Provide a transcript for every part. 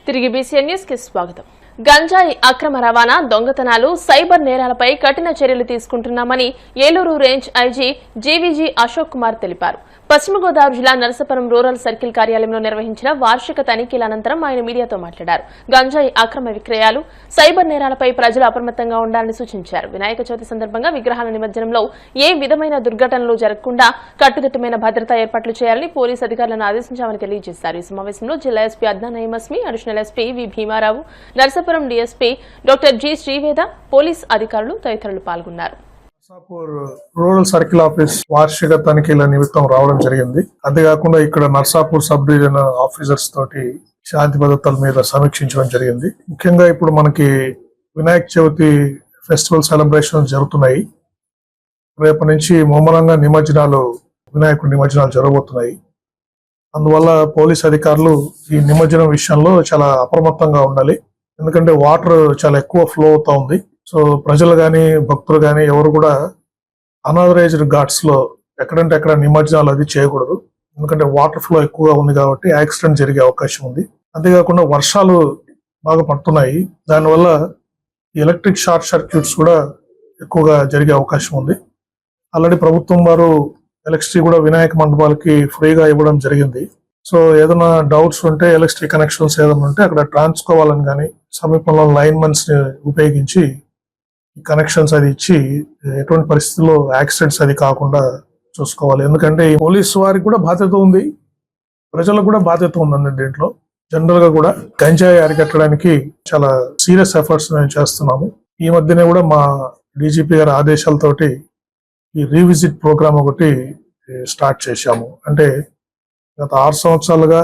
తిరిగి BCN news కి స్వాగతం. గంజాయి అక్రమ రవాణా, దొంగతనాలు, సైబర్ నేరాలపై కఠిన చర్యలు తీసుకుంటున్నామని Eluru range IG GVG Ashok Kumar తెలిపారు. పశ్చిమ గోదావరి జిల్లా నరసాపురం రూరల్ సర్కిల్ కార్యాలయంలో నిర్వహించిన వార్షిక తనిఖీల అనంతరం ఆయన మీడియాతో మాట్లాడారు. గంజాయి అక్రమ విక్రయాలు, సైబర్ నేరాలపై ప్రజలు అప్రమత్తంగా ఉండాలని సూచించారు. వినాయక చవితి సందర్భంగా విగ్రహాల నిమజ్జనంలో ఏ విధమైన దుర్ఘటనలు జరగకుండా కట్టుదిట్టమైన భద్రతా ఏర్పాట్లు చేయాలని పోలీసు అధికారులను ఆదేశించామని తెలియజేశారు. ఈ సమావేశంలో జిల్లా SP Adnan Nayeem Asmi, additional SP V Bhimarao, Narasapuram DSP doctor G Sreeveda, police అధికారులు తదితరులు పాల్గొన్నారు. నర్సాపూర్ రూరల్ సర్కిల్ ఆఫీస్ వార్షిక తనిఖీల నిమిత్తం రావడం జరిగింది. అంతేకాకుండా ఇక్కడ నర్సాపూర్ సబ్ డివిజన్ ఆఫీసర్స్ తోటి శాంతి భద్రతల మీద సమీక్షించడం జరిగింది. ముఖ్యంగా ఇప్పుడు మనకి వినాయక చవితి ఫెస్టివల్ సెలబ్రేషన్స్ జరుగుతున్నాయి. రేపటి నుంచి ముమ్మరంగా వినాయకుడి నిమజ్జనాలు జరగబోతున్నాయి. అందువల్ల పోలీస్ అధికారులు ఈ నిమజ్జనం విషయంలో చాలా అప్రమత్తంగా ఉండాలి. ఎందుకంటే వాటర్ చాలా ఎక్కువ ఫ్లో అవుతా ఉంది. సో ప్రజలు కానీ భక్తులు కానీ ఎవరు కూడా అనాథరైజ్డ్ ఘాట్స్ లో ఎక్కడంటే ఎక్కడ నిమజ్జనాలు అది చేయకూడదు. ఎందుకంటే వాటర్ ఫ్లో ఎక్కువగా ఉంది కాబట్టి యాక్సిడెంట్ జరిగే అవకాశం ఉంది. అంతేకాకుండా వర్షాలు బాగా పడుతున్నాయి. దానివల్ల ఎలక్ట్రిక్ షార్ట్ సర్క్యూట్స్ కూడా ఎక్కువగా జరిగే అవకాశం ఉంది. ఆల్రెడీ ప్రభుత్వం వారు ఎలక్ట్రిసిటీ కూడా వినాయక మండపాలకి ఫ్రీగా ఇవ్వడం జరిగింది. సో ఏదైనా డౌట్స్ ఉంటే ఎలక్ట్రిసిటీ కనెక్షన్స్ ఏదైనా ఉంటే అక్కడ ట్రాన్స్కోవాలని కానీ సమీపంలో లైన్మెన్స్ ని ఉపయోగించి కనెక్షన్స్ అది ఇచ్చి ఎటువంటి పరిస్థితుల్లో యాక్సిడెంట్స్ అది కాకుండా చూసుకోవాలి. ఎందుకంటే ఈ పోలీసు వారికి కూడా బాధ్యత ఉంది, ప్రజలకు కూడా బాధ్యత ఉందండి. దీంట్లో జనరల్ గా కూడా గంజాయి అరికట్టడానికి చాలా సీరియస్ ఎఫర్ట్స్ మేము చేస్తున్నాము. ఈ మధ్యనే కూడా మా డీజీపీ గారి ఆదేశాలతోటి ఈ రీవిజిట్ ప్రోగ్రామ్ ఒకటి స్టార్ట్ చేశాము. అంటే గత 6 సంవత్సరాలుగా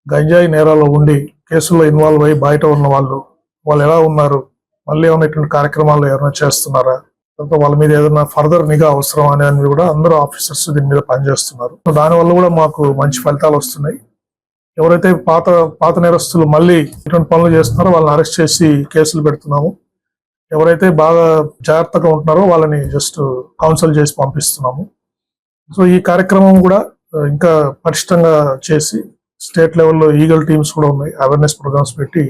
గంజాయి నేరాల్లో ఉండి కేసుల్లో ఇన్వాల్వ్ అయ్యి బయట ఉన్న వాళ్ళు ఎలా ఉన్నారు, మళ్ళీ ఏమైనా ఇటువంటి కార్యక్రమాలు ఏమైనా చేస్తున్నారా, వాళ్ళ మీద ఏదైనా ఫర్దర్ నిఘా అవసరం అనేది కూడా అందరూ ఆఫీసర్స్ దీని మీద పనిచేస్తున్నారు. దానివల్ల కూడా మాకు మంచి ఫలితాలు వస్తున్నాయి. ఎవరైతే పాత నేరస్తులు మళ్ళీ ఇటువంటి పనులు చేస్తున్నారో వాళ్ళని అరెస్ట్ చేసి కేసులు పెడుతున్నాము. ఎవరైతే బాగా జాగ్రత్తగా ఉంటున్నారో వాళ్ళని జస్ట్ కౌన్సిల్ చేసి పంపిస్తున్నాము. సో ఈ కార్యక్రమం కూడా ఇంకా పటిష్టంగా చేసి స్టేట్ లెవెల్లో ఈగల్ టీమ్స్ కూడా ఉన్నాయి. అవేర్నెస్ ప్రోగ్రామ్స్ పెట్టి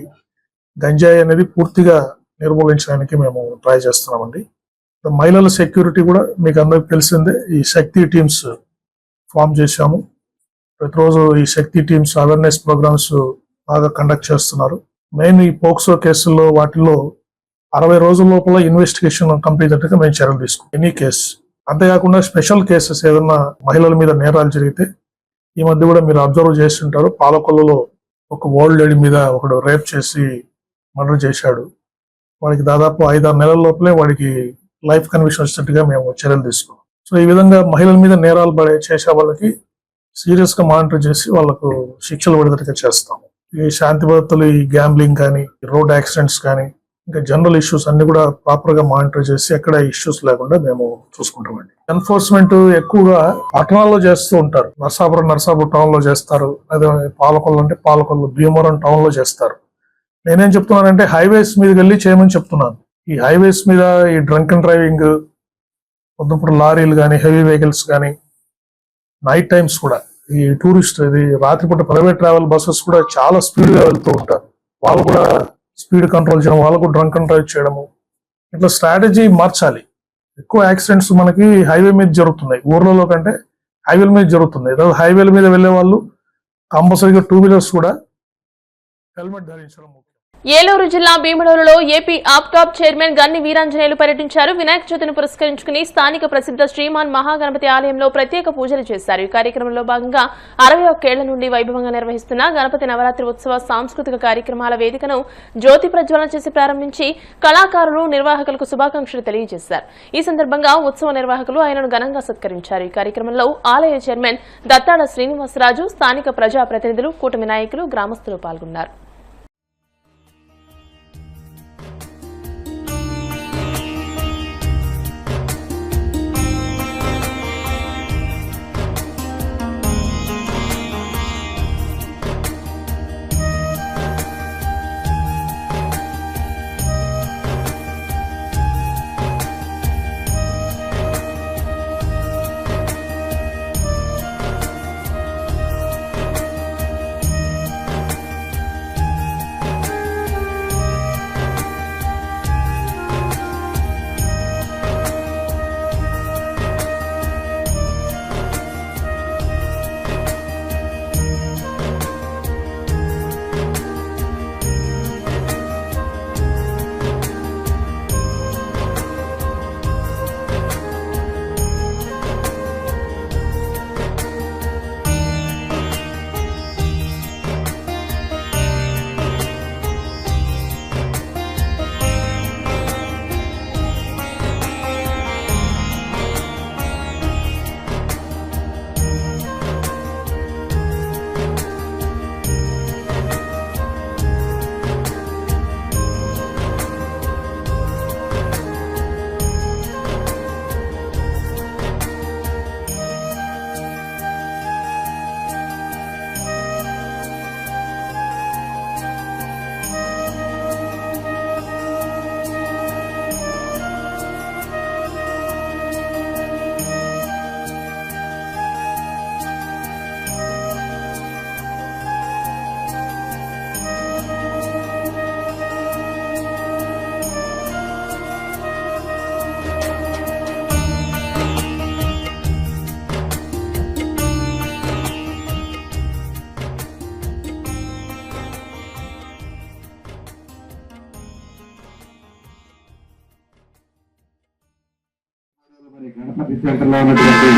గంజాయి అనేది పూర్తిగా నిర్మూలించడానికి మేము ట్రై చేస్తున్నామండి. మహిళల సెక్యూరిటీ కూడా మీకు అందరికి తెలిసిందే. ఈ శక్తి టీమ్స్ ఫామ్ చేశాము. ప్రతిరోజు ఈ శక్తి టీమ్స్ అవేర్నెస్ ప్రోగ్రామ్స్ బాగా కండక్ట్ చేస్తున్నారు. మెయిన్ ఈ పోక్సో కేసుల్లో వాటిల్లో 60 రోజుల లోపల ఇన్వెస్టిగేషన్ కంప్లీట్ అయ్యాక మేము చర్యలు తీసుకుంటాం ఎనీ కేసు. అంతేకాకుండా స్పెషల్ కేసెస్ ఏదన్నా మహిళల మీద నేరాలు జరిగితే ఈ మధ్య కూడా మీరు అబ్జర్వ్ చేస్తుంటారు. పాలకొల్లులో ఒక ఓల్డ్ లేడీ మీద ఒకడు రేప్ చేసి మర్డర్ చేశాడు. వాడికి దాదాపు 5-6 నెలల లోపలే వాడికి లైఫ్ కన్విక్షన్ వచ్చినట్టుగా మేము చర్యలు తీసుకున్నాం. సో ఈ విధంగా మహిళల మీద నేరాలు చేసే వాళ్ళకి సీరియస్ గా మానిటర్ చేసి వాళ్ళకు శిక్షలు విడుదల చేస్తాము. ఈ శాంతి భద్రతలు, ఈ గ్యాంబ్లింగ్ కానీ, రోడ్ యాక్సిడెంట్స్ కానీ, ఇంకా జనరల్ ఇష్యూస్ అన్ని కూడా ప్రాపర్ గా మానిటర్ చేసి ఎక్కడ ఇష్యూస్ లేకుండా మేము చూసుకుంటామండి. ఎన్ఫోర్స్మెంట్ ఎక్కువగా పట్టణాల్లో చేస్తూ ఉంటారు. నర్సాపురం టౌన్ లో చేస్తారు. అదే పాలకొల్లు అంటే పాలకొల్లు, భీమవరం టౌన్ లో చేస్తారు. నేనేం చెప్తున్నానంటే హైవేస్ మీదకి వెళ్ళి చేయమని చెప్తున్నాను. ఈ హైవేస్ మీద ఈ డ్రంక్ అండ్ డ్రైవింగ్, పొద్దుప్పుడు లారీలు కానీ, హెవీ వెహికల్స్ కానీ, నైట్ టైమ్స్ కూడా ఈ టూరిస్ట్ రాత్రిపూట ప్రైవేట్ ట్రావెల్ బస్సెస్ కూడా చాలా స్పీడ్ గా వెళ్తూ ఉంటారు. వాళ్ళు కూడా స్పీడ్ కంట్రోల్ చేయడం, వాళ్ళకు డ్రంక్ అండ్ డ్రైవ్ చేయడము, ఇట్లా స్ట్రాటజీ మార్చాలి. ఎక్కువ యాక్సిడెంట్స్ మనకి హైవే మీద జరుగుతున్నాయి, ఊర్లలో కంటే హైవేల మీద జరుగుతున్నాయి. హైవేల మీద వెళ్లే వాళ్ళు కంపల్సరీగా 2 వీలర్స్ కూడా హెల్మెట్ ధరించడం. ఏలూరు జిల్లా భీమడోలులో ఏపీ ఆప్టాప్ చైర్మన్ గన్ని వీరాంజనేయులు పర్యటించారు. వినాయక చవితిని పురస్కరించుకుని స్థానిక ప్రసిద్ధ శ్రీమాన్ మహాగణపతి ఆలయంలో ప్రత్యేక పూజలు చేశారు. ఈ కార్యక్రమంలో భాగంగా 61 ఏళ్ల నుండి వైభవంగా నిర్వహిస్తున్న గణపతి నవరాత్రి ఉత్సవ సాంస్కృతిక కార్యక్రమాల వేదికను జ్యోతి ప్రజ్వలన చేసి ప్రారంభించి కళాకారులు, నిర్వాహకులకు శుభాకాంక్షలు తెలియజేశారు. ఈ సందర్భంగా ఉత్సవ నిర్వాహకులు ఆయనను ఘనంగా సత్కరించారు. ఈ కార్యక్రమంలో ఆలయ చైర్మన్ దత్తాడ శ్రీనివాసరాజు, స్థానిక ప్రజాప్రతినిధులు, కూటమి నాయకులు, గ్రామస్తులు పాల్గొన్నారు. గణపతి సెంటర్లో ఉన్నటువంటి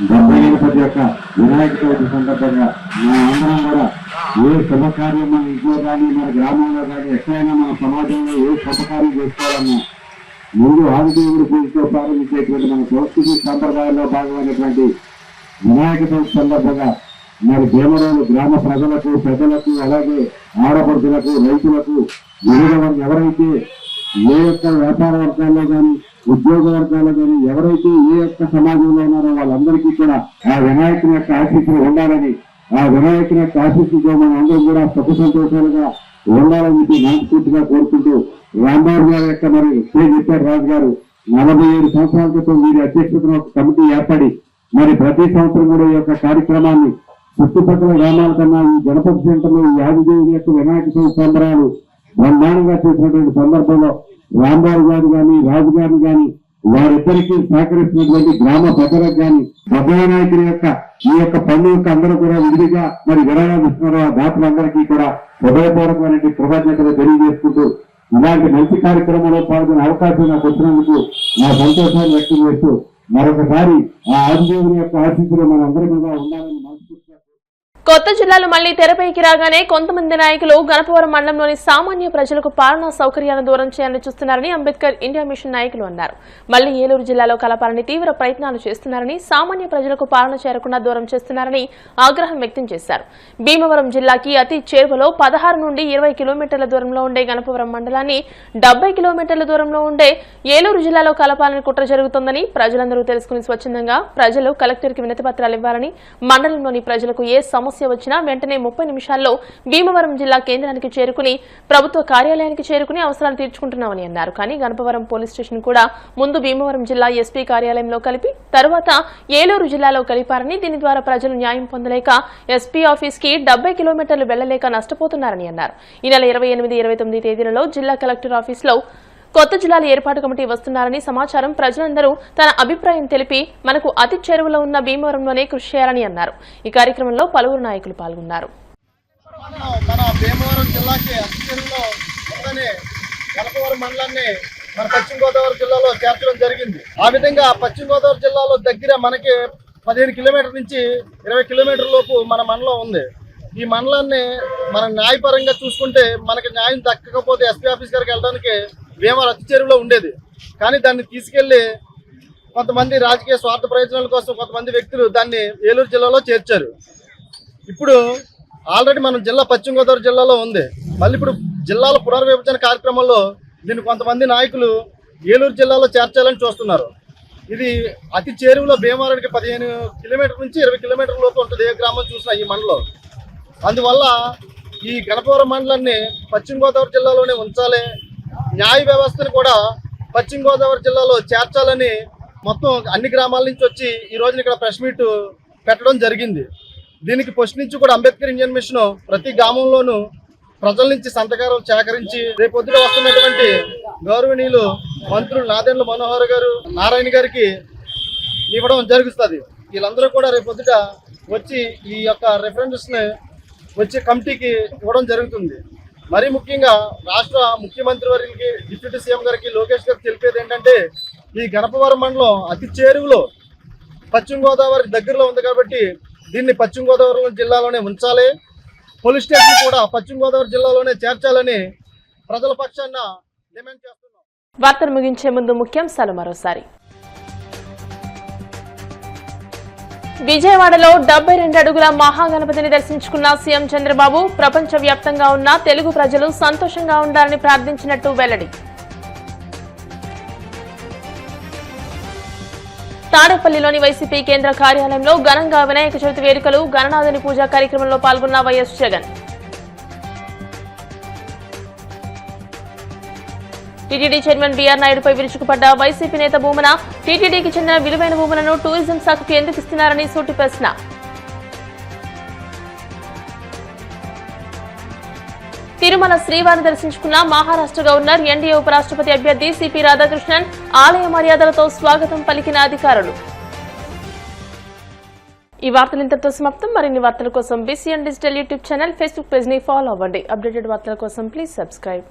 70 గణపతి యొక్క వినాయక చవితి సందర్భంగా మన అందరం కూడా ఏ శుభకార్యం మన ఇంట్లో కానీ మన గ్రామంలో కానీ ఎక్కడైనా మన సమాజంలో ఏ శుభకార్యం చేసుకోవాలన్నా ముందు ఆదిదేవుడి పూజతో ప్రారంభించేటువంటి మన సంస్కృతి సంప్రదాయాల్లో భాగమైనటువంటి వినాయక చవితి సందర్భంగా మరి భీమవరం గ్రామ ప్రజలకు పెద్దలకు అలాగే ఆడపడుచులకు రైతులకు వివిధ ఎవరైతే ఏ యొక్క వ్యాపార వర్గాల్లో కానీ ఉద్యోగ వర్గాల్లో కానీ ఎవరైతే ఏ యొక్క సమాజంలో ఉన్నారో వాళ్ళందరికీ కూడా ఆ వినాయకుని యొక్క ఆశీస్సులు ఉండాలని ఆ వినాయకుని యొక్క ఆశీస్సులతో మనం అందరం కూడా సుఖ సంతోషాలుగా ఉండాలని చెప్పి మనస్ఫూర్తిగా కోరుకుంటూ రాంబాబు గారి యొక్క మరి చెప్పారు రాజు గారు 47 సంవత్సరాల క్రితం వీరి అధ్యక్షతను ఒక కమిటీ ఏర్పడి మరి ప్రతి సంవత్సరం కూడా ఈ యొక్క కార్యక్రమాన్ని చుట్టుపక్కల గ్రామాల కన్నా ఈ గణపతి సెంటర్లో ఈ ఆదిదేవుని యొక్క వినాయక చవితి సంబరాలు బ్రహ్మాండంగా చేసినటువంటి సందర్భంలో రాంబాబు గారు కానీ రాజు గారిని కానీ వారిద్దరికీ సహకరిస్తున్నటువంటి గ్రామ పెద్దలకు కానీ వినాయకుని యొక్క ఈ యొక్క పండుగకు అందరూ కూడా విడిగా మరి విరాళాలు ఇస్తున్నారు ఆ దాతలందరికీ కూడా హృదయపూర్వకమైన కృతజ్ఞతలు తెలియజేసుకుంటూ ఇలాంటి మంచి కార్యక్రమంలో పాల్గొనే అవకాశం నాకు వచ్చినందుకు నా సంతోషాన్ని వ్యక్తం చేస్తూ మరొకసారి ఆ ఆదిదేవుని యొక్క ఆశీస్సులు మనందరి మీద ఉండాలని మనస్ఫూర్తిగా కొత్త జిల్లాలు మళ్లీ తెరపైకి రాగానే కొంతమంది నాయకులు గణపవరం మండలంలోని సామాన్య ప్రజలకు పాలనా సౌకర్యాలను దూరం చేయాలని చూస్తున్నారని అంబేద్కర్ ఇండియా మిషన్ నాయకులు అన్నారు. మళ్లీ ఏలూరు జిల్లాలో కలపాలని తీవ్ర ప్రయత్నాలు చేస్తున్నారని, సామాన్య ప్రజలకు పాలన చేరకుండా దూరం చేస్తున్నారని ఆగ్రహం వ్యక్తం చేశారు. భీమవరం జిల్లాకి అతి చేరువలో 16 నుండి 20 కిలోమీటర్ల దూరంలో ఉండే గణపవరం మండలాన్ని 70 కిలోమీటర్ల దూరంలో ఉండే ఏలూరు జిల్లాలో కలపాలని కుట్ర జరుగుతోందని ప్రజలందరూ తెలుసుకుని స్వచ్ఛందంగా ప్రజలు కలెక్టర్కి వినతి పత్రాలు ఇవ్వాలని, మండలంలోని ప్రజలకు ఏ సమస్య వచ్చినా వెంటనే 30 నిమిషాల్లో భీమవరం జిల్లా కేంద్రానికి చేరుకుని ప్రభుత్వ కార్యాలయానికి చేరుకుని అవసరాలు తీర్చుకుంటున్నామని అన్నారు. కానీ గణపవరం పోలీస్ స్టేషన్ కూడా ముందు భీమవరం జిల్లా ఎస్పీ కార్యాలయంలో కలిపి తర్వాత ఏలూరు జిల్లాలో కలిపారని, దీని ద్వారా ప్రజలు న్యాయం పొందలేక ఎస్పీ ఆఫీస్ కి 70 కిలోమీటర్లు వెళ్లలేక నష్టపోతున్నారని అన్నారు. ఈ నెల 28, 29 తేదీలలో జిల్లా కలెక్టర్ ఆఫీసులో కొత్త జిల్లాల ఏర్పాటు కమిటీ వస్తున్నారని సమాచారం. ప్రజలందరూ తన అభిప్రాయం తెలిపి మనకు అతి చేరువలో ఉన్న భీమవరంలోనే కృషి చేయాలని అన్నారు. ఈ కార్యక్రమంలో పలువురు నాయకులు పాల్గొన్నారు. మన భీమవరం జిల్లాకి అతిథుల్లో ఉందని గణపవరం మండలాన్ని మన పశ్చిమ గోదావరి జిల్లాలో చేర్చడం జరిగింది. ఆ విధంగా పశ్చిమ గోదావరి జిల్లాలో దగ్గర మనకి 15 కిలోమీటర్ల నుంచి 20 కిలోమీటర్ల లోపు మన మండలం ఉంది. ఈ మండలాన్ని మన న్యాయపరంగా చూసుకుంటే మనకి న్యాయం దక్కకపోతే ఎస్పీ ఆఫీస్ గారికి వెళ్ళడానికి భీమవరం అతి చెరువులో ఉండేది. కానీ దాన్ని తీసుకెళ్లి కొంతమంది రాజకీయ స్వార్థ ప్రయోజనాల కోసం కొంతమంది వ్యక్తులు దాన్ని ఏలూరు జిల్లాలో చేర్చారు. ఇప్పుడు ఆల్రెడీ మన జిల్లా పశ్చిమ గోదావరి జిల్లాలో ఉంది. మళ్ళీ ఇప్పుడు జిల్లాల పునర్విభజన కార్యక్రమంలో దీన్ని కొంతమంది నాయకులు ఏలూరు జిల్లాలో చేర్చాలని చూస్తున్నారు. ఇది అతి చేరువలో భీమవరానికి 15 కిలోమీటర్ల నుంచి 20 కిలోమీటర్ల లోపు ఉంటుంది. ఏ గ్రామం చూసినా ఈ మండలం. అందువల్ల ఈ గణపవరం మండలాన్ని పశ్చిమ గోదావరి జిల్లాలోనే ఉంచాలి, న్యాయ వ్యవస్థను కూడా పశ్చిమ గోదావరి జిల్లాలో చేర్చాలని మొత్తం అన్ని గ్రామాల నుంచి వచ్చి ఈ రోజున ఇక్కడ ప్రెస్ మీట్ పెట్టడం జరిగింది. దీనికి ఫస్ట్ నుంచి కూడా అంబేద్కర్ ఇండియన్ మిషన్ ప్రతి గ్రామంలోనూ ప్రజల నుంచి సంతకాలు సేకరించి రేపొద్దున వస్తున్నటువంటి గౌరవనీయులు మంత్రులు నాదెండ్ల మనోహర్ గారు, నారాయణ గారికి ఇవ్వడం జరుగుతుంది. వీళ్ళందరూ కూడా రేపొద్దుట వచ్చి ఈ యొక్క రెఫరెన్స్ని వచ్చి కమిటీకి ఇవ్వడం జరుగుతుంది. మరీ ముఖ్యంగా రాష్ట్ర ముఖ్యమంత్రి వారికి, డిప్యూటీ సీఎం గారికి, లోకేష్ గారికి తెలిపేది ఏంటంటే ఈ గణపవరం మండలం అతి చేరువలో పశ్చిమ గోదావరి దగ్గరలో ఉంది కాబట్టి దీన్ని పశ్చిమ గోదావరి జిల్లాలోనే ఉంచాలి, పోలీస్ స్టేషన్ కూడా పశ్చిమ గోదావరి జిల్లాలోనే చేర్చాలని ప్రజల పక్షాన డిమాండ్ చేస్తున్నాం. వార్తలు ముగించే ముందు ముఖ్యాంశాలు మరోసారి. విజయవాడలో 72 అడుగుల మహాగణపతిని దర్శించుకున్న సీఎం చంద్రబాబు ప్రపంచ వ్యాప్తంగా ఉన్న తెలుగు ప్రజలు సంతోషంగా ఉండాలని ప్రార్థించినట్టు వెల్లడి. తాడేపల్లిలోని వైసీపీ కేంద్ర కార్యాలయంలో ఘనంగా వినాయక చవితి వేడుకలు, గణనాథుని పూజా కార్యక్రమంలో పాల్గొన్న YS Jagan. TTD chairman BR నాయుడుపై విరుచుకుపడ్డ వైసీపీ నేత భూమన, టీటీడీకి చెందిన విలువైన భూములను టూరిజం శాఖకు ఎందుకు ఇస్తున్నారని సూటి ప్రశ్న. తిరుమల శ్రీవారిని దర్శించుకున్న మహారాష్ట్ర గవర్నర్, ఎన్డీఏ ఉపరాష్ట్రపతి అభ్యర్థి సిపి రాధాకృష్ణన్ ఆలయ మర్యాదలతో స్వాగతం పలికిన అధికారులు. ఈ వార్తలు ఇంతటితో సమాప్తం. మరిన్ని వార్తల కోసం BCN digital YouTube channel, Facebook page ని ఫాలో అవ్వండి. అప్డేటెడ్ వార్తల కోసం ప్లీజ్ సబ్స్క్రైబ్.